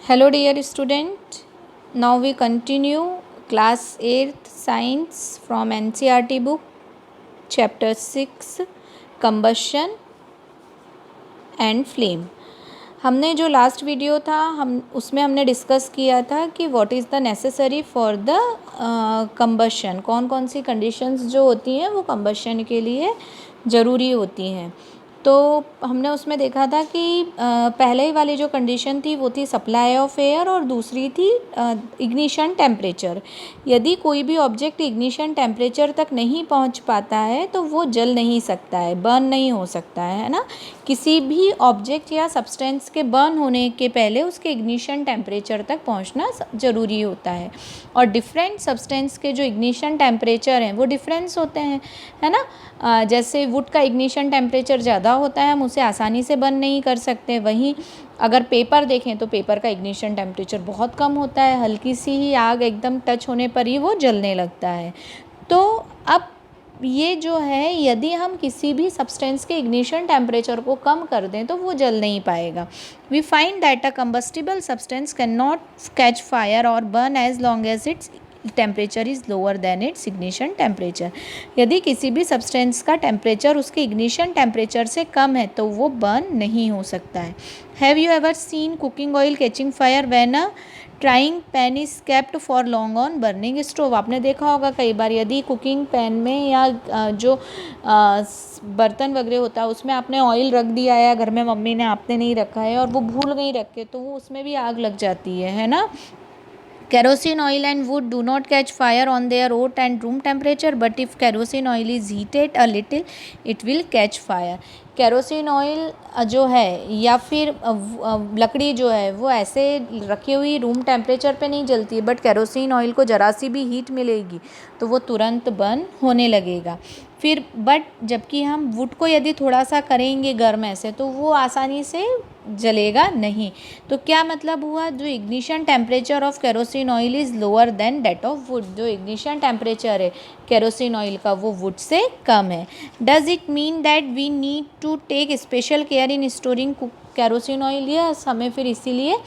Hello dear student, now we continue class 8th science from NCERT book chapter 6 combustion and flame। हमने जो last video था उसमें हमने discuss किया था कि what is the necessary for the combustion, कौन कौन सी कंडीशंस जो होती हैं वो कंबशन के लिए ज़रूरी होती हैं। तो हमने उसमें देखा था कि पहले वाली जो कंडीशन थी वो थी सप्लाई ऑफ एयर और दूसरी थी इग्निशन टेम्परेचर। यदि कोई भी ऑब्जेक्ट इग्निशन टेम्परेचर तक नहीं पहुंच पाता है तो वो जल नहीं सकता है, बर्न नहीं हो सकता है ना। किसी भी ऑब्जेक्ट या सब्सटेंस के बर्न होने के पहले उसके इग्निशन टेम्परेचर तक पहुंचना ज़रूरी होता है। और डिफरेंट सब्सटेंस के जो इग्निशन टेम्परेचर हैं वो डिफरेंस होते हैं, है ना। जैसे वुड का इग्निशन टेम्परेचर ज़्यादा होता है, हम उसे आसानी से बर्न नहीं कर सकते। वहीं अगर पेपर देखें तो पेपर का इग्निशन टेम्परेचर बहुत कम होता है, हल्की सी ही आग एकदम टच होने पर ही वो जलने लगता है। तो अब ये जो है, यदि हम किसी भी सब्सटेंस के इग्निशन टेम्परेचर को कम कर दें तो वो जल नहीं पाएगा। We find that a combustible substance can not catch fire और burn as long as its temperature is lower than its ignition temperature. यदि किसी भी सब्सटेंस का टेम्परेचर उसके इग्निशन टेम्परेचर से कम है तो वो बर्न नहीं हो सकता है। Have you ever seen cooking oil catching fire when a trying pan is kept for long on burning stove. आपने देखा होगा कई बार, यदि कुकिंग पैन में या जो बर्तन वगैरह होता है उसमें आपने ऑयल रख दिया है, घर में मम्मी ने आपने नहीं रखा है और वो भूल गई रख के, तो वो उसमें भी आग लग जाती है ना। Kerosene oil and wood do not catch fire on their own and room temperature, but if kerosene oil is heated a little, it will catch fire. Kerosene oil जो है या फिर लकड़ी जो है वो ऐसे रखी हुई रूम टेम्परेचर पे नहीं जलती है, बट केरोसिन ऑयल को ज़रा सी भी हीट मिलेगी तो वो तुरंत बर्न होने लगेगा। फिर बट जबकि हम वुड को यदि थोड़ा सा करेंगे गर्म ऐसे तो वो आसानी से जलेगा नहीं। तो क्या मतलब हुआ, जो ignition temperature of kerosene oil is lower than that of wood. जो इग्निशन टेम्परेचर है केरोसिन ऑयल का वो वुड से कम है। Does it mean that we need to take special care in storing kerosene oil. Yes, हमें फिर इसीलिए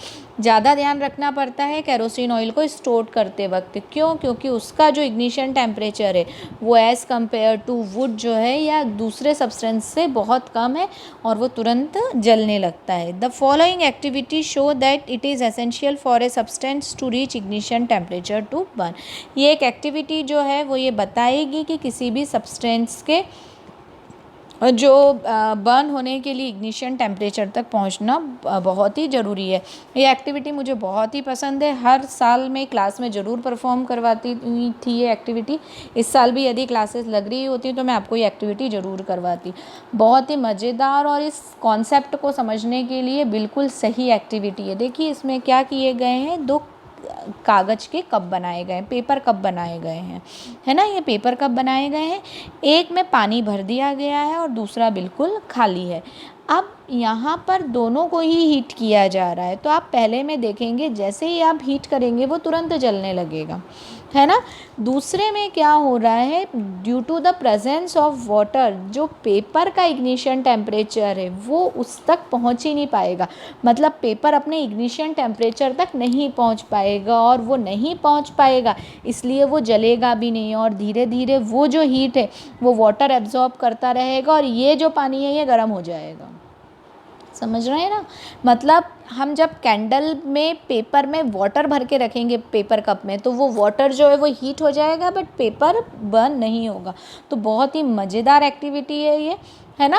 ज़्यादा ध्यान रखना पड़ता है केरोसिन ऑयल को स्टोर करते वक्त। क्यों? क्योंकि उसका जो इग्निशन टेम्परेचर है वो एज़ कम्पेयर टू वुड जो है या दूसरे सब्सटेंस से बहुत कम है और वो तुरंत जलने लगता है। The following activity show that it is essential for a substance to reach ignition temperature to burn. ये एक एक्टिविटी जो है वो ये बताएगी कि किसी भी सब्सटेंस के जो बर्न होने के लिए इग्निशन टेम्परेचर तक पहुंचना बहुत ही ज़रूरी है। ये एक्टिविटी मुझे बहुत ही पसंद है, हर साल मैं क्लास में ज़रूर परफॉर्म करवाती थी ये एक्टिविटी। इस साल भी यदि क्लासेस लग रही होती तो मैं आपको ये एक्टिविटी ज़रूर करवाती। बहुत ही मज़ेदार और इस कॉन्सेप्ट को समझने के लिए बिल्कुल सही एक्टिविटी है। देखिए इसमें क्या किए गए हैं, दो कागज़ के कप बनाए गए हैं, पेपर कप बनाए गए हैं, है ना। ये पेपर कप बनाए गए हैं, एक में पानी भर दिया गया है और दूसरा बिल्कुल खाली है। अब यहाँ पर दोनों को ही हीट किया जा रहा है, तो आप पहले में देखेंगे जैसे ही आप हीट करेंगे वो तुरंत जलने लगेगा, है ना। दूसरे में क्या हो रहा है, due to the presence of water, जो पेपर का इग्निशन टेम्परेचर है वो उस तक पहुँच ही नहीं पाएगा। मतलब पेपर अपने इग्निशन टेम्परेचर तक नहीं पहुँच पाएगा, और वो नहीं पहुँच पाएगा इसलिए वो जलेगा भी नहीं, और धीरे धीरे वो जो हीट है वो वाटर एब्जॉर्ब करता रहेगा और ये जो पानी है ये गर्म हो जाएगा। समझ रहे हैं ना। मतलब हम जब कैंडल में पेपर में वाटर भर के रखेंगे पेपर कप में तो वो वाटर जो है वो हीट हो जाएगा बट पेपर बर्न नहीं होगा। तो बहुत ही मज़ेदार एक्टिविटी है ये, है ना।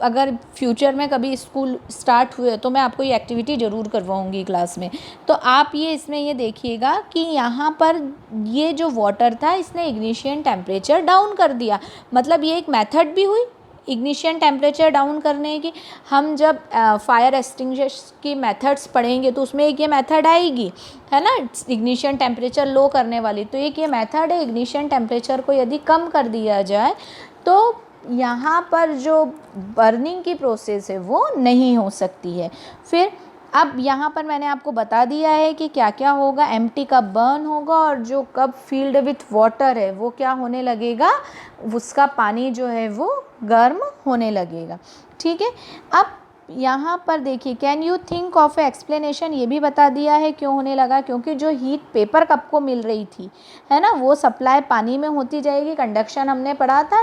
अगर फ्यूचर में कभी स्कूल स्टार्ट हुए तो मैं आपको ये एक्टिविटी ज़रूर करवाऊँगी क्लास में। तो आप ये इसमें ये देखिएगा कि यहाँ पर ये जो वाटर था इसने इग्निशन टेम्परेचर डाउन कर दिया। मतलब ये एक मेथड भी हुई इग्निशन टेम्परेचर डाउन करने की। हम जब फायर एक्सटिंग्विशर की मेथड्स पढ़ेंगे तो उसमें एक ये मेथड आएगी, है ना, इग्निशन टेम्परेचर लो करने वाली। तो एक ये मेथड है, इग्निशन टेम्परेचर को यदि कम कर दिया जाए तो यहाँ पर जो बर्निंग की प्रोसेस है वो नहीं हो सकती है। फिर अब यहाँ पर मैंने आपको बता दिया है कि क्या क्या होगा। एम्प्टी कप बर्न होगा और जो कप फील्ड विथ वाटर है वो क्या होने लगेगा, उसका पानी जो है वो गर्म होने लगेगा। ठीक है। अब यहाँ पर देखिए, can you think of A explanation, ये भी बता दिया है क्यों होने लगा, क्योंकि जो हीट पेपर कप को मिल रही थी, है ना, वो सप्लाई पानी में होती जाएगी। कंडक्शन हमने पढ़ा था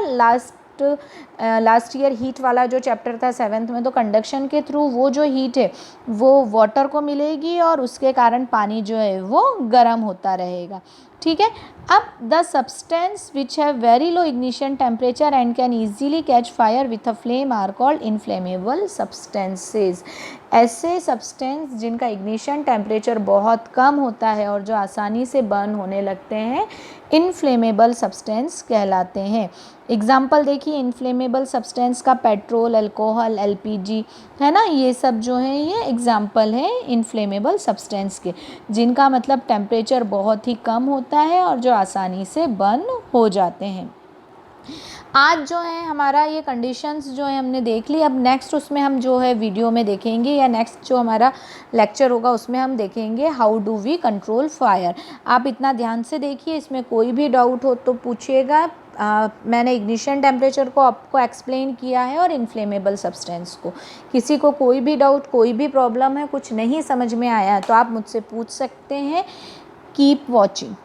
लास्ट ईयर, हीट वाला जो चैप्टर था 7th में, तो कंडक्शन के थ्रू वो जो हीट है वो वाटर को मिलेगी और उसके कारण पानी जो है वो गर्म होता रहेगा। ठीक है। अब the substance which have very low ignition temperature and can easily catch fire with a flame are called inflammable substances. ऐसे सब्सटेंस जिनका इग्निशन टेम्परेचर बहुत कम होता है और जो आसानी से बर्न होने लगते हैं, इनफ्लेमेबल सब्सटेंस कहलाते हैं। एग्जाम्पल देखिए इनफ्लेमेबल सब्सटेंस का, पेट्रोल, अल्कोहल, एलपीजी, है ना, ये सब जो है ये एग्जाम्पल है इनफ्लेमेबल सब्सटेंस के, जिनका मतलब टेम्परेचर बहुत ही कम होता है और जो आसानी से बर्न हो जाते हैं। आज जो है हमारा ये कंडीशंस जो है हमने देख ली। अब नेक्स्ट उसमें हम जो है वीडियो में देखेंगे, या नेक्स्ट जो हमारा लेक्चर होगा उसमें हम देखेंगे how do we control fire. आप इतना ध्यान से देखिए, इसमें कोई भी डाउट हो तो पूछिएगा। मैंने इग्निशन टेम्परेचर को आपको एक्सप्लेन किया है और इनफ्लेमेबल सब्सटेंस को। किसी को कोई भी डाउट, कोई भी प्रॉब्लम है, कुछ नहीं समझ में आया तो आप मुझसे पूछ सकते हैं। Keep watching.